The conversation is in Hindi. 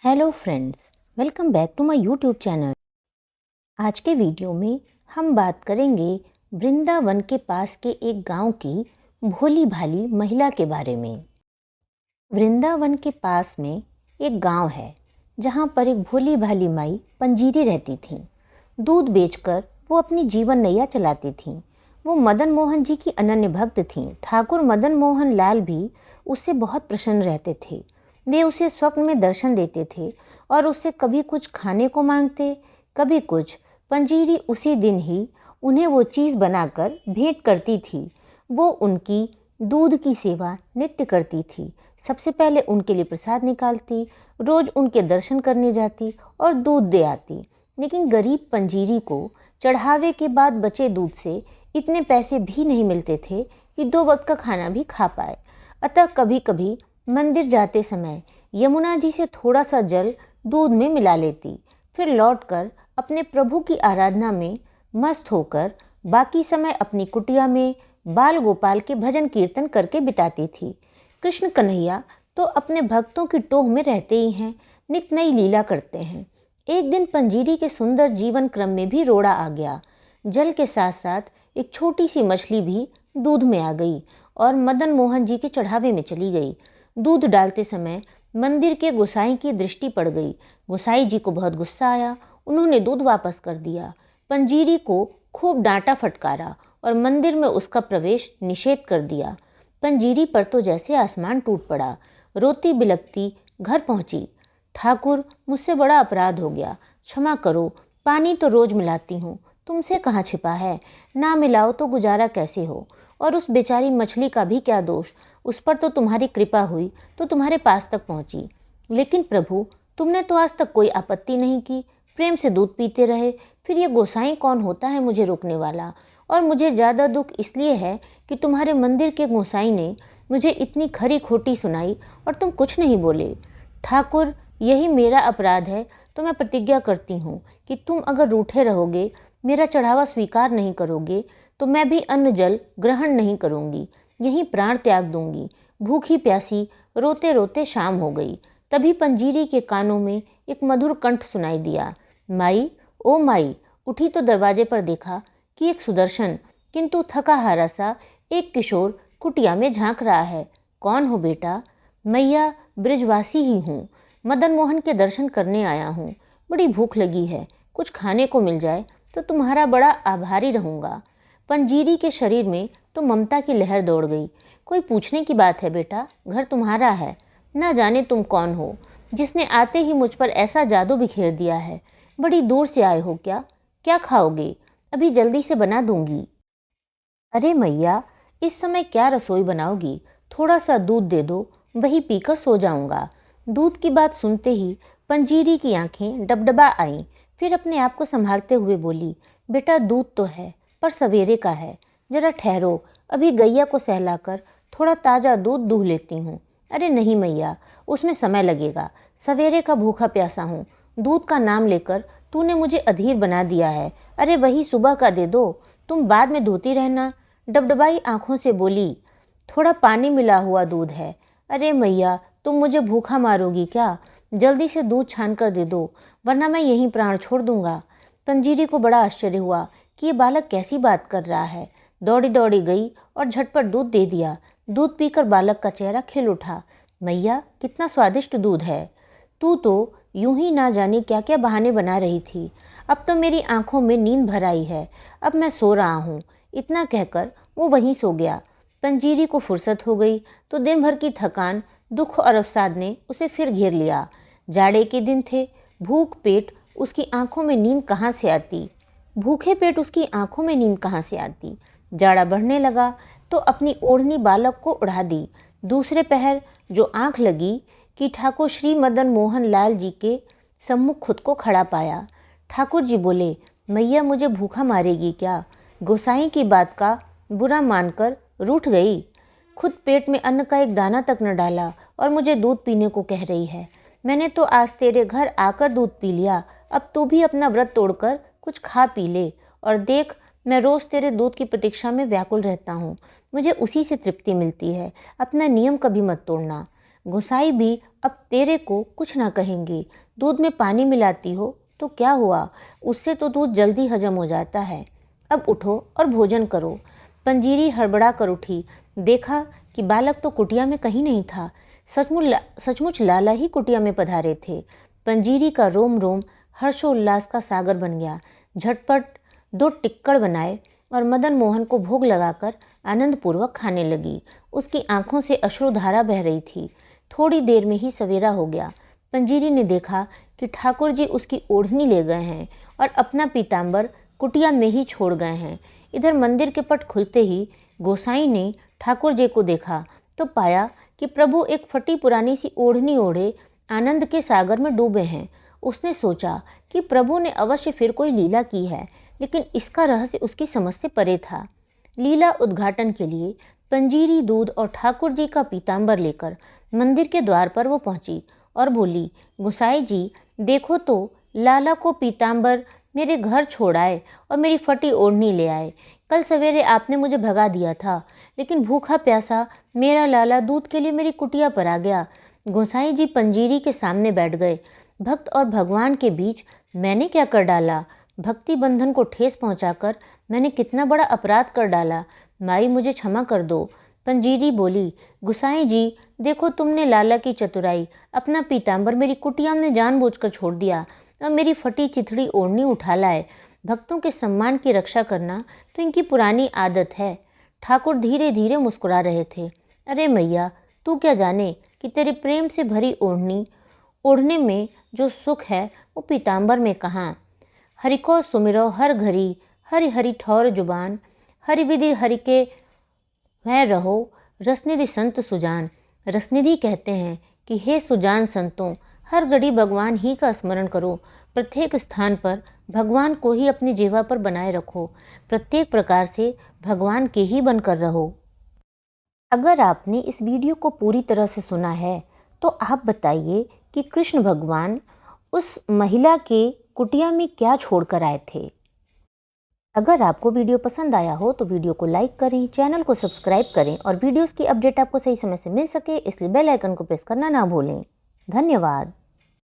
Hello friends, welcome back to my YouTube channel. आज के वीडियो में हम बात करेंगे वृंदावन के पास के एक गांव की भोली भाली महिला के बारे में। वृंदावन के पास में एक गांव है जहां पर एक भोली भाली माई पंजीरी रहती थीं। दूध बेचकर वो अपनी जीवन नैया चलाती थीं। वो मदन मोहन जी की अनन्य भक्त थीं। ठाकुर मदन मोहन लाल भी उससे बहुत प्रसन्न रहते थे। वे उसे स्वप्न में दर्शन देते थे और उससे कभी कुछ खाने को मांगते, कभी कुछ। पंजीरी उसी दिन ही उन्हें वो चीज़ बनाकर भेंट करती थी। वो उनकी दूध की सेवा नित्य करती थी। सबसे पहले उनके लिए प्रसाद निकालती, रोज़ उनके दर्शन करने जाती और दूध दे आती। लेकिन गरीब पंजीरी को चढ़ावे के बाद बचे दूध से इतने पैसे भी नहीं मिलते थे कि 2 वक्त का खाना भी खा पाए। अतः कभी कभी मंदिर जाते समय यमुना जी से थोड़ा सा जल दूध में मिला लेती, फिर लौटकर अपने प्रभु की आराधना में मस्त होकर बाकी समय अपनी कुटिया में बाल गोपाल के भजन कीर्तन करके बिताती थी। कृष्ण कन्हैया तो अपने भक्तों की टोह में रहते ही हैं, नित नई लीला करते हैं। एक दिन पंजीरी के सुंदर जीवन क्रम में भी रोड़ा आ गया। जल के साथ साथ एक छोटी सी मछली भी दूध में आ गई और मदन मोहन जी के चढ़ावे में चली गई। दूध डालते समय मंदिर के गोसाई की दृष्टि पड़ गई। गोसाई जी को बहुत गुस्सा आया। उन्होंने दूध वापस कर दिया। पंजीरी को खूब डांटा फटकारा और मंदिर में उसका प्रवेश निषेध कर दिया। पंजीरी पर तो जैसे आसमान टूट पड़ा। रोती बिलखती घर पहुंची। ठाकुर, मुझसे बड़ा अपराध हो गया, क्षमा करो। पानी तो रोज मिलाती हूँ, तुमसे कहाँ छिपा है। ना मिलाओ तो गुजारा कैसे हो। और उस बेचारी मछली का भी क्या दोष, उस पर तो तुम्हारी कृपा हुई तो तुम्हारे पास तक पहुंची। लेकिन प्रभु, तुमने तो आज तक कोई आपत्ति नहीं की, प्रेम से दूध पीते रहे। फिर ये गोसाई कौन होता है मुझे रोकने वाला। और मुझे ज़्यादा दुख इसलिए है कि तुम्हारे मंदिर के गोसाई ने मुझे इतनी खरी खोटी सुनाई और तुम कुछ नहीं बोले। ठाकुर, यही मेरा अपराध है, तो मैं प्रतिज्ञा करती हूँ कि तुम अगर रूठे रहोगे, मेरा चढ़ावा स्वीकार नहीं करोगे, तो मैं भी अन्न जल ग्रहण नहीं करूँगी, यहीं प्राण त्याग दूंगी। भूखी प्यासी रोते रोते शाम हो गई। तभी पंजीरी के कानों में एक मधुर कंठ सुनाई दिया, माई, ओ माई। उठी तो दरवाजे पर देखा कि एक सुदर्शन किंतु थका हारा सा एक किशोर कुटिया में झांक रहा है। कौन हो बेटा? मैया, ब्रिजवासी ही हूँ, मदन मोहन के दर्शन करने आया हूँ। बड़ी भूख लगी है, कुछ खाने को मिल जाए तो तुम्हारा बड़ा आभारी रहूँगा। पंजीरी के शरीर में तो ममता की लहर दौड़ गई। कोई पूछने की बात है बेटा, घर तुम्हारा है। ना जाने तुम कौन हो, जिसने आते ही मुझ पर ऐसा जादू बिखेर दिया है। बड़ी दूर से आए हो क्या? क्या खाओगे? अभी जल्दी से बना दूंगी। अरे मैया, इस समय क्या रसोई बनाओगी? थोड़ा सा दूध दे दो, वही पीकर सो जाऊंगा। दूध की बात सुनते ही पंजीरी की आंखें डबडबा आईं। फिर अपने आप को संभालते हुए बोली, बेटा दूध तो है, पर सवेरे का है, जरा ठहरो, अभी गैया को सहलाकर थोड़ा ताज़ा दूध दूह लेती हूँ। अरे नहीं मैया, उसमें समय लगेगा, सवेरे का भूखा प्यासा हूँ। दूध का नाम लेकर तूने मुझे अधीर बना दिया है। अरे वही सुबह का दे दो, तुम बाद में धोती रहना। डबडबाई आंखों से बोली, थोड़ा पानी मिला हुआ दूध है। अरे मैया, तुम मुझे भूखा मारोगी क्या? जल्दी से दूध छान कर दे दो, वरना मैं यहीं प्राण छोड़ दूंगा। पंजीरी को बड़ा आश्चर्य हुआ कि ये बालक कैसी बात कर रहा है। दौड़ी दौड़ी गई और झटपट दूध दे दिया। दूध पीकर बालक का चेहरा खिल उठा। मैया, कितना स्वादिष्ट दूध है। तू तो यूं ही ना जाने क्या क्या बहाने बना रही थी। अब तो मेरी आंखों में नींद भर आई है, अब मैं सो रहा हूँ। इतना कहकर वो वहीं सो गया। पंजीरी को फुर्सत हो गई तो दिन भर की थकान, दुख और अवसाद ने उसे फिर घेर लिया। जाड़े के दिन थे, भूख पेट उसकी आंखों में नींद कहाँ से आती। भूखे पेट उसकी आंखों में नींद कहाँ से आती। जाड़ा बढ़ने लगा तो अपनी ओढ़नी बालक को उड़ा दी। दूसरे पहर जो आंख लगी कि ठाकुर श्री मदन मोहन लाल जी के सम्मुख खुद को खड़ा पाया। ठाकुर जी बोले, मैया मुझे भूखा मारेगी क्या? गोसाई की बात का बुरा मानकर रूठ गई। खुद पेट में अन्न का एक दाना तक न डाला और मुझे दूध पीने को कह रही है। मैंने तो आज तेरे घर आकर दूध पी लिया, अब तू भी अपना व्रत तोड़कर कुछ खा पी ले। और देख, मैं रोज़ तेरे दूध की प्रतीक्षा में व्याकुल रहता हूँ, मुझे उसी से तृप्ति मिलती है। अपना नियम कभी मत तोड़ना। गोसाई भी अब तेरे को कुछ ना कहेंगे। दूध में पानी मिलाती हो तो क्या हुआ, उससे तो दूध जल्दी हजम हो जाता है। अब उठो और भोजन करो। पंजीरी हड़बड़ा कर उठी। देखा कि बालक तो कुटिया में कहीं नहीं था। सचमुच लाला ही कुटिया में पधारे थे। पंजीरी का रोम रोम हर्षोल्लास का सागर बन गया। झटपट 2 टिक्कड़ बनाए और मदन मोहन को भोग लगाकर आनंदपूर्वक खाने लगी। उसकी आंखों से अश्रुधारा बह रही थी। थोड़ी देर में ही सवेरा हो गया। पंजीरी ने देखा कि ठाकुर जी उसकी ओढ़नी ले गए हैं और अपना पीताम्बर कुटिया में ही छोड़ गए हैं। इधर मंदिर के पट खुलते ही गोसाई ने ठाकुर जी को देखा तो पाया कि प्रभु एक फटी पुरानी सी ओढ़नी ओढ़े आनंद के सागर में डूबे हैं। उसने सोचा कि प्रभु ने अवश्य फिर कोई लीला की है, लेकिन इसका रहस्य उसकी समझ से परे था। लीला उद्घाटन के लिए पंजीरी, दूध और ठाकुर जी का पीताम्बर लेकर मंदिर के द्वार पर वो पहुंची और बोली, गोसाई जी देखो तो, लाला को पीताम्बर मेरे घर छोड़ आए और मेरी फटी ओढ़नी ले आए। कल सवेरे आपने मुझे भगा दिया था, लेकिन भूखा प्यासा मेरा लाला दूध के लिए मेरी कुटिया पर आ गया। गोसाई जी पंजीरी के सामने बैठ गए। भक्त और भगवान के बीच मैंने क्या कर डाला? भक्ति बंधन को ठेस पहुंचाकर मैंने कितना बड़ा अपराध कर डाला। माई मुझे क्षमा कर दो। पंजीरी बोली, गोसाई जी देखो तुमने लाला की चतुराई, अपना पीताम्बर मेरी कुटिया में जानबूझकर छोड़ दिया और मेरी फटी चिथड़ी ओढ़नी उठा लाए। भक्तों के सम्मान की रक्षा करना तो इनकी पुरानी आदत है। ठाकुर धीरे धीरे मुस्कुरा रहे थे। अरे मैया, तू क्या जाने कि तेरे प्रेम से भरी ओढ़नी ओढ़ने में जो सुख है वो पीताम्बर में कहाँ। हरि को सुमिरो हर घड़ी, हरि हरि ठौर जुबान, हरि विधि हरि के वह रहो, रसनिधि संत सुजान। रसनिधि कहते हैं कि हे सुजान संतों, हर घड़ी भगवान ही का स्मरण करो। प्रत्येक स्थान पर भगवान को ही अपनी जिह्वा पर बनाए रखो। प्रत्येक प्रकार से भगवान के ही बनकर रहो। अगर आपने इस वीडियो को पूरी तरह से सुना है तो आप बताइए कि कृष्ण भगवान उस महिला के कुटिया में क्या छोड़कर आए थे। अगर आपको वीडियो पसंद आया हो तो वीडियो को लाइक करें, चैनल को सब्सक्राइब करें और वीडियोस की अपडेट आपको सही समय से मिल सके इसलिए बेल आइकन को प्रेस करना ना भूलें। धन्यवाद।